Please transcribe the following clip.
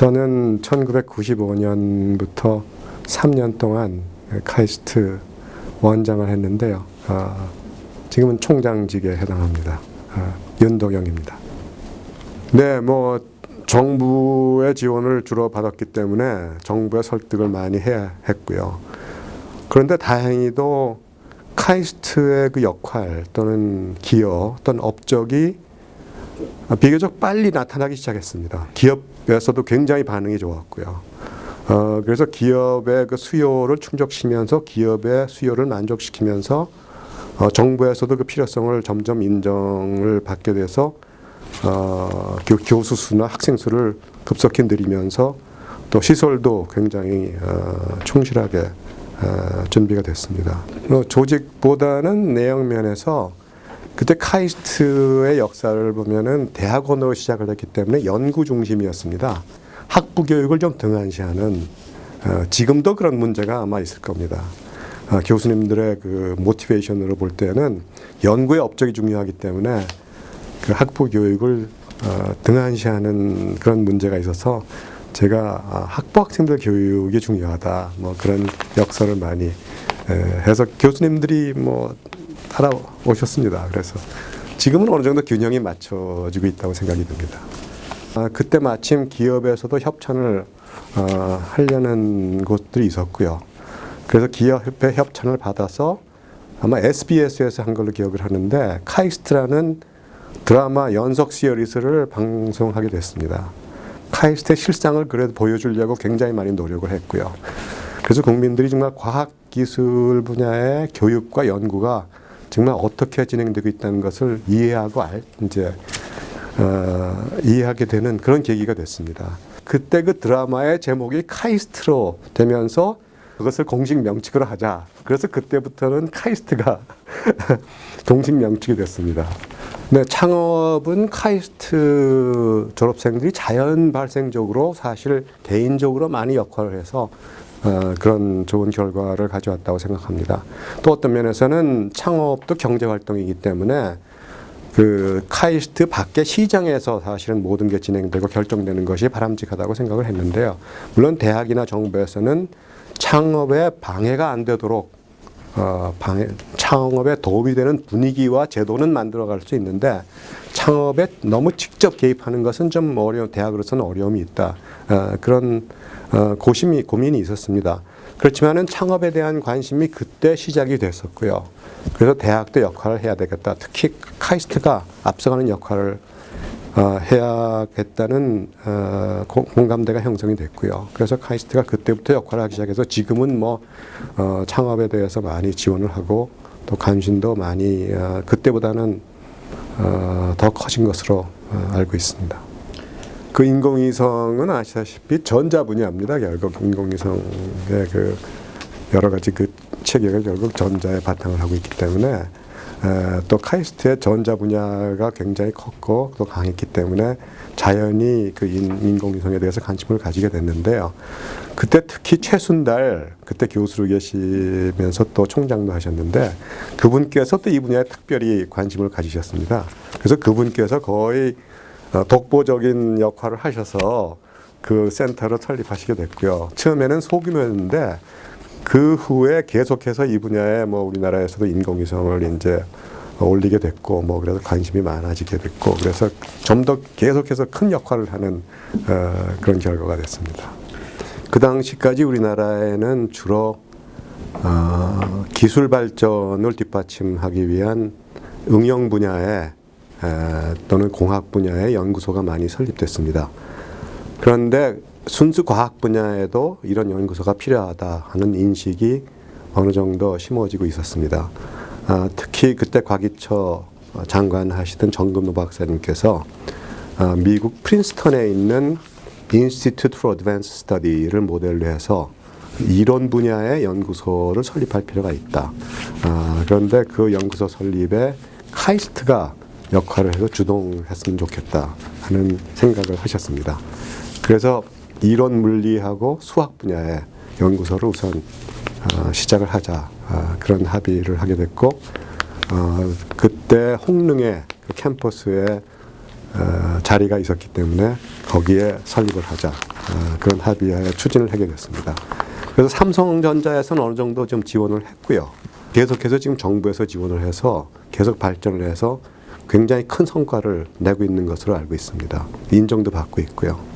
저는 1995년부터 3년 동안 카이스트 원장을 했는데요. 지금은 총장직에 해당합니다. 윤도경입니다. 네, 뭐 정부의 지원을 주로 받았기 때문에 정부의 설득을 많이 해야 했고요. 그런데 다행히도 카이스트의 그 역할 또는 기여 또는 업적이 비교적 빨리 나타나기 시작했습니다. 기업에서도 굉장히 반응이 좋았고요. 그래서 기업의 그 수요를 충족시키면서 기업의 수요를 만족시키면서 정부에서도 그 필요성을 점점 인정을 받게 돼서 교수 수나 학생 수를 급속히 늘리면서 또 시설도 굉장히 충실하게 준비가 됐습니다. 조직보다는 내용 면에서 그때 카이스트의 역사를 보면은 대학원으로 시작을 했기 때문에 연구 중심이었습니다. 학부 교육을 좀 등한시하는 지금도 그런 문제가 아마 있을 겁니다. 교수님들의 그 모티베이션으로 볼 때는 연구의 업적이 중요하기 때문에 그 학부 교육을 등한시하는 그런 문제가 있어서 제가 학부 학생들 교육이 중요하다 뭐 그런 역설을 많이 해서 교수님들이 뭐 따라오셨습니다. 그래서 지금은 어느 정도 균형이 맞춰지고 있다고 생각이 듭니다. 그때 마침 기업에서도 협찬을 하려는 곳들이 있었고요. 그래서 기업의 협찬을 받아서 아마 SBS에서 한 걸로 기억을 하는데 카이스트라는 드라마 연속 시리즈를 방송하게 됐습니다. 카이스트의 실상을 그래도 보여주려고 굉장히 많이 노력을 했고요. 그래서 국민들이 정말 과학기술 분야의 교육과 연구가 정말 어떻게 진행되고 있다는 것을 이해하고 이해하게 되는 그런 계기가 됐습니다. 그때 그 드라마의 제목이 카이스트로 되면서 그것을 공식 명칭으로 하자. 그래서 그때부터는 카이스트가 공식 명칭이 됐습니다. 네, 창업은 카이스트 졸업생들이 자연 발생적으로 사실 개인적으로 많이 역할을 해서 그런 좋은 결과를 가져왔다고 생각합니다. 또 어떤 면에서는 창업도 경제활동이기 때문에 그 카이스트 밖의 시장에서 사실은 모든 게 진행되고 결정되는 것이 바람직하다고 생각을 했는데요. 물론 대학이나 정부에서는 창업에 방해가 안 되도록 창업에 도움이 되는 분위기와 제도는 만들어갈 수 있는데 창업에 너무 직접 개입하는 것은 좀 대학으로서는 어려움이 있다. 그런 고민이 있었습니다. 그렇지만은 창업에 대한 관심이 그때 시작이 됐었고요. 그래서 대학도 역할을 해야 되겠다. 특히 카이스트가 앞서가는 역할을 해야겠다는 공감대가 형성이 됐고요. 그래서 카이스트가 그때부터 역할을 하기 시작해서 지금은 뭐 창업에 대해서 많이 지원을 하고 또 관심도 많이 그때보다는 더 커진 것으로 알고 있습니다. 그 인공위성은 아시다시피 전자 분야입니다. 결국 인공위성의 그 여러 가지 그 체계가 결국 전자에 바탕을 하고 있기 때문에 또 카이스트의 전자 분야가 굉장히 컸고 또 강했기 때문에 자연히 그 인공위성에 대해서 관심을 가지게 됐는데요. 그때 특히 최순달 그때 교수로 계시면서 또 총장도 하셨는데 그분께서 또 이 분야에 특별히 관심을 가지셨습니다. 그래서 그분께서 거의 독보적인 역할을 하셔서 그 센터를 설립하시게 됐고요. 처음에는 소규모였는데 그 후에 계속해서 이 분야에 뭐 우리나라에서도 인공위성을 이제 올리게 됐고 뭐 그래서 관심이 많아지게 됐고 그래서 좀 더 계속해서 큰 역할을 하는 그런 결과가 됐습니다. 그 당시까지 우리나라에는 주로 기술 발전을 뒷받침하기 위한 응용 분야에 또는 공학 분야의 연구소가 많이 설립됐습니다. 그런데 순수 과학 분야에도 이런 연구소가 필요하다 하는 인식이 어느 정도 심어지고 있었습니다. 특히 그때 과기처 장관 하시던 정금노 박사님께서 미국 프린스턴에 있는 Institute for Advanced Study를 모델로 해서 이론 분야의 연구소를 설립할 필요가 있다. 그런데 그 연구소 설립에 카이스트가 역할을 해서 주동했으면 좋겠다 하는 생각을 하셨습니다. 그래서 이론 물리하고 수학 분야의 연구소를 우선 시작을 하자 그런 합의를 하게 됐고 그때 홍릉의 그 캠퍼스에 자리가 있었기 때문에 거기에 설립을 하자. 그런 합의하에 추진을 하게 됐습니다. 그래서 삼성전자에서는 어느 정도 좀 지원을 했고요. 계속해서 지금 정부에서 지원을 해서 계속 발전을 해서 굉장히 큰 성과를 내고 있는 것으로 알고 있습니다. 인정도 받고 있고요.